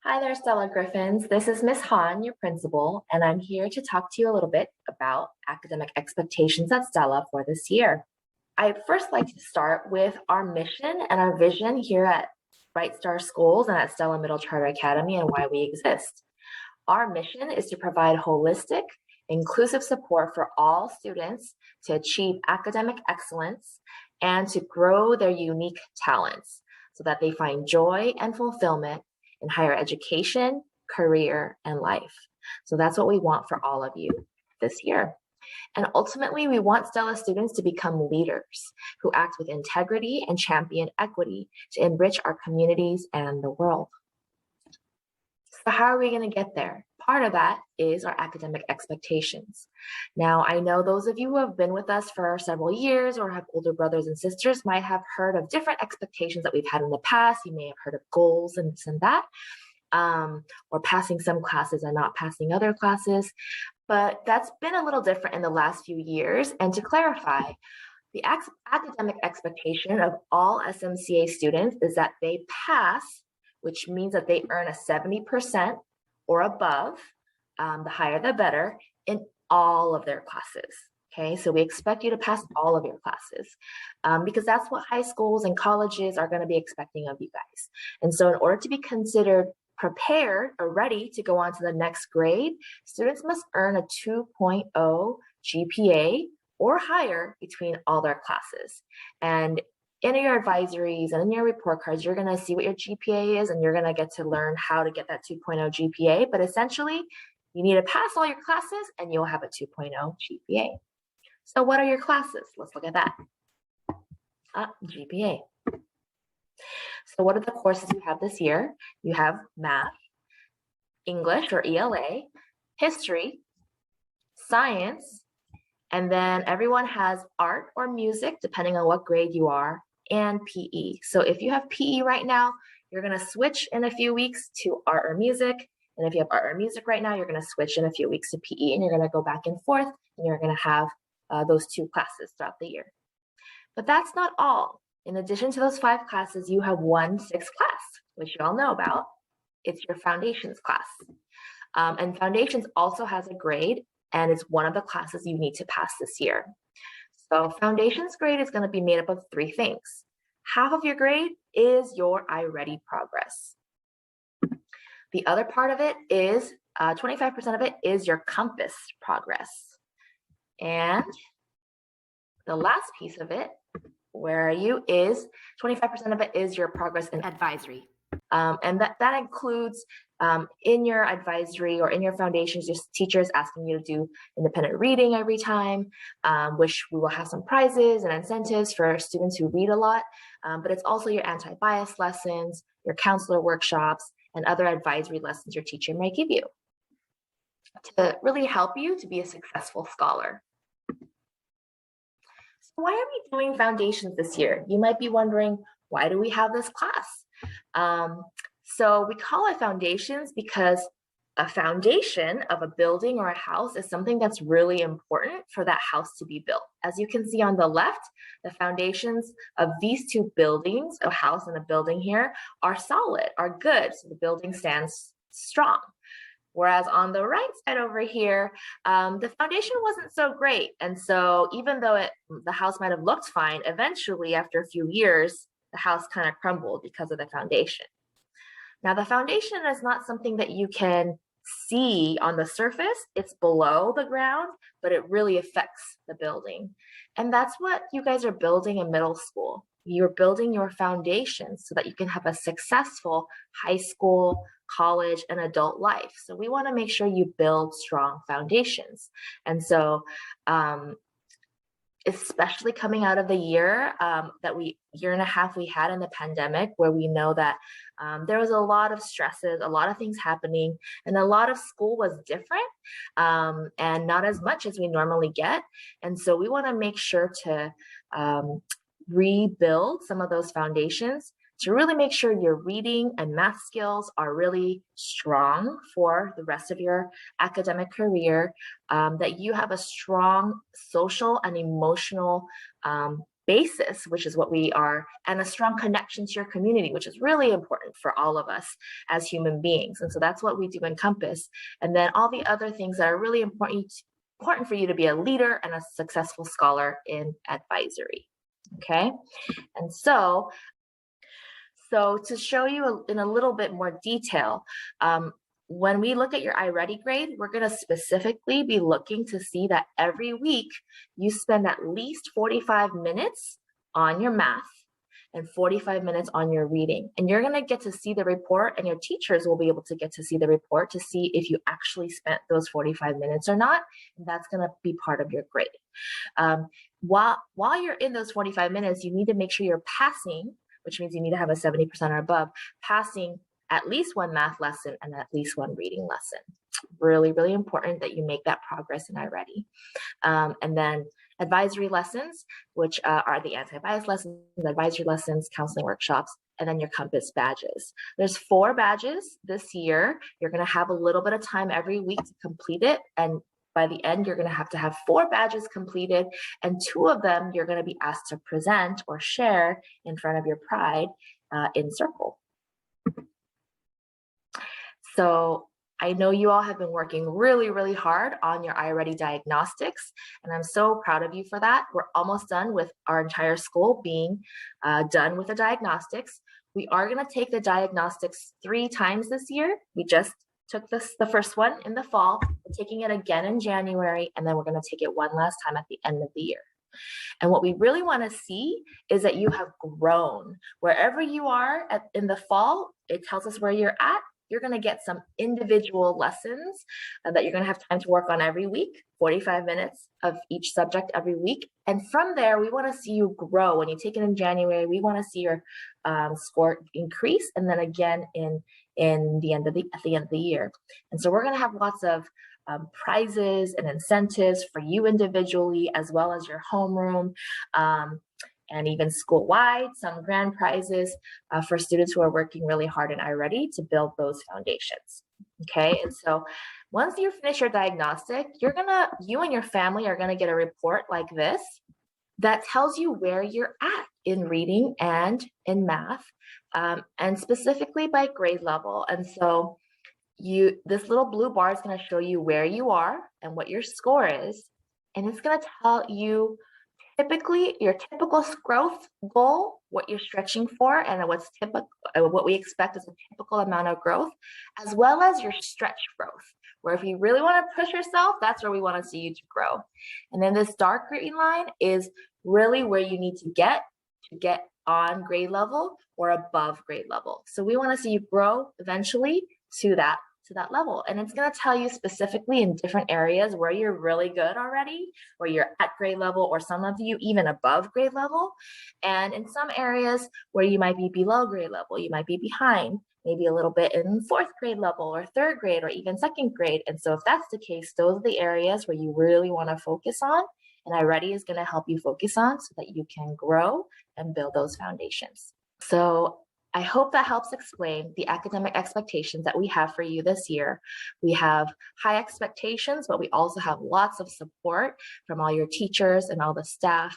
Hi there, Stella Griffins. This is Miss Han, your principal, and I'm here to talk to you a little bit about academic expectations at Stella for this year. I'd first like to start with our mission and our vision here at Bright Star Schools and at Stella Middle Charter Academy and why we exist. Our mission is to provide holistic, inclusive support for all students to achieve academic excellence and to grow their unique talents so that they find joy and fulfillment in higher education, career, and life. So that's what we want for all of you this year. And ultimately, we want Stella students to become leaders who act with integrity and champion equity to enrich our communities and the world. So how are we going to get there? Part of that is our academic expectations. Now, I know those of you who have been with us for several years or have older brothers and sisters might have heard of different expectations that we've had in the past. You may have heard of goals and this and that, or passing some classes and not passing other classes. But that's been a little different in the last few years. And to clarify, the academic expectation of all SMCA students is that they pass, which means that they earn a 70% or above, the higher the better, in all of their classes. Okay, so we expect you to pass all of your classes because that's what high schools and colleges are going to be expecting of you guys. And so in order to be considered prepared or ready to go on to the next grade, students must earn a 2.0 GPA or higher between all their classes. And in your advisories and in your report cards, you're going to see what your GPA is, and you're going to get to learn how to get that 2.0 GPA. But essentially, you need to pass all your classes and you'll have a 2.0 GPA. So what are your classes? Let's look at that. GPA. So what are the courses you have this year? You have math, English or ELA, history, science, and then everyone has art or music, depending on what grade you are, and PE. So if you have PE right now, you're going to switch in a few weeks to art or music. And if you have art or music right now, you're going to switch in a few weeks to PE, and you're going to go back and forth, and you're going to have those two classes throughout the year. But that's not all. In addition to those 5 classes, you have one 6th class, which you all know about. It's your foundations class. And foundations also has a grade, and it's one of the classes you need to pass this year. So foundations grade is going to be made up of 3 things. Half of your grade is your iReady progress. The other part of it is 25% of it is your compass progress. And the last piece of it, where are you, is 25% of it is your progress in advisory. And that includes in your advisory or in your foundations, your teachers asking you to do independent reading every time, which we will have some prizes and incentives for students who read a lot. But it's also your anti-bias lessons, your counselor workshops, and other advisory lessons your teacher might give you to really help you to be a successful scholar. So why are we doing foundations this year? You might be wondering, why do we have this class? So we call it foundations because a foundation of a building or a house is something that's really important for that house to be built. As you can see on the left, the foundations of these 2 buildings, a house and a building here, are solid, are good, so the building stands strong. Whereas on the right side over here, the foundation wasn't so great. And so even though the house might have looked fine, eventually after a few years, the house kind of crumbled because of the foundation. Now, the foundation is not something that you can see on the surface. It's below the ground, but it really affects the building. And that's what you guys are building in middle school. You're building your foundation so that you can have a successful high school, college, and adult life. So we want to make sure you build strong foundations. And so, especially coming out of the year year and a half we had in the pandemic, where we know that there was a lot of stresses, a lot of things happening, and a lot of school was different and not as much as we normally get. And so we want to make sure to rebuild some of those foundations to really make sure your reading and math skills are really strong for the rest of your academic career, that you have a strong social and emotional basis, which is what we are, and a strong connection to your community, which is really important for all of us as human beings. And so that's what we do in Compass. And then all the other things that are really important for you to be a leader and a successful scholar in advisory. Okay. And so to show you in a little bit more detail, when we look at your iReady grade, we're going to specifically be looking to see that every week you spend at least 45 minutes on your math and 45 minutes on your reading. And you're going to get to see the report, and your teachers will be able to get to see the report to see if you actually spent those 45 minutes or not. And that's going to be part of your grade. While you're in those 45 minutes, you need to make sure you're passing, which means you need to have a 70% or above, passing at least one math lesson and at least one reading lesson. Really, really important that you make that progress in iReady. And then advisory lessons, which are the anti-bias lessons, advisory lessons, counseling workshops, and then your Compass badges. There's 4 badges this year. You're going to have a little bit of time every week to complete it. And by the end, you're going to have 4 badges completed, and 2 of them you're going to be asked to present or share in front of your pride in circle. So I know you all have been working really, really hard on your iReady diagnostics, and I'm so proud of you for that. We're almost done with our entire school being done with the diagnostics. We are going to take the diagnostics 3 times this year. We just took the first one in the fall, we're taking it again in January, and then we're going to take it one last time at the end of the year. And what we really want to see is that you have grown. Wherever you are in the fall, it tells us where you're at. You're going to get some individual lessons that you're going to have time to work on every week, 45 minutes of each subject every week. And from there, we want to see you grow. When you take it in January, we want to see your score increase, and then again at the end of the year. And so we're going to have lots of prizes and incentives for you individually, as well as your homeroom. And even school-wide, some grand prizes for students who are working really hard in iReady to build those foundations. Okay, and so once you finish your diagnostic, you and your family are gonna get a report like this that tells you where you're at in reading and in math, and specifically by grade level. And so this little blue bar is gonna show you where you are and what your score is, and it's gonna tell you typically your typical growth goal, what you're stretching for, and what we expect is a typical amount of growth, as well as your stretch growth, where if you really want to push yourself, that's where we want to see you to grow. And then this dark green line is really where you need to get on grade level or above grade level. So we want to see you grow eventually to that level. And it's going to tell you specifically in different areas where you're really good already, where you're at grade level, or some of you even above grade level. And in some areas where you might be below grade level, you might be behind, maybe a little bit in 4th grade level or 3rd grade or even 2nd grade. And so if that's the case, those are the areas where you really want to focus on. And iReady is going to help you focus on so that you can grow and build those foundations. So I hope that helps explain the academic expectations that we have for you this year. We have high expectations, but we also have lots of support from all your teachers and all the staff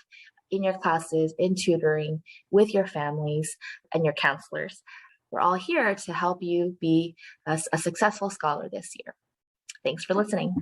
in your classes, in tutoring, with your families and your counselors. We're all here to help you be a successful scholar this year. Thanks for listening.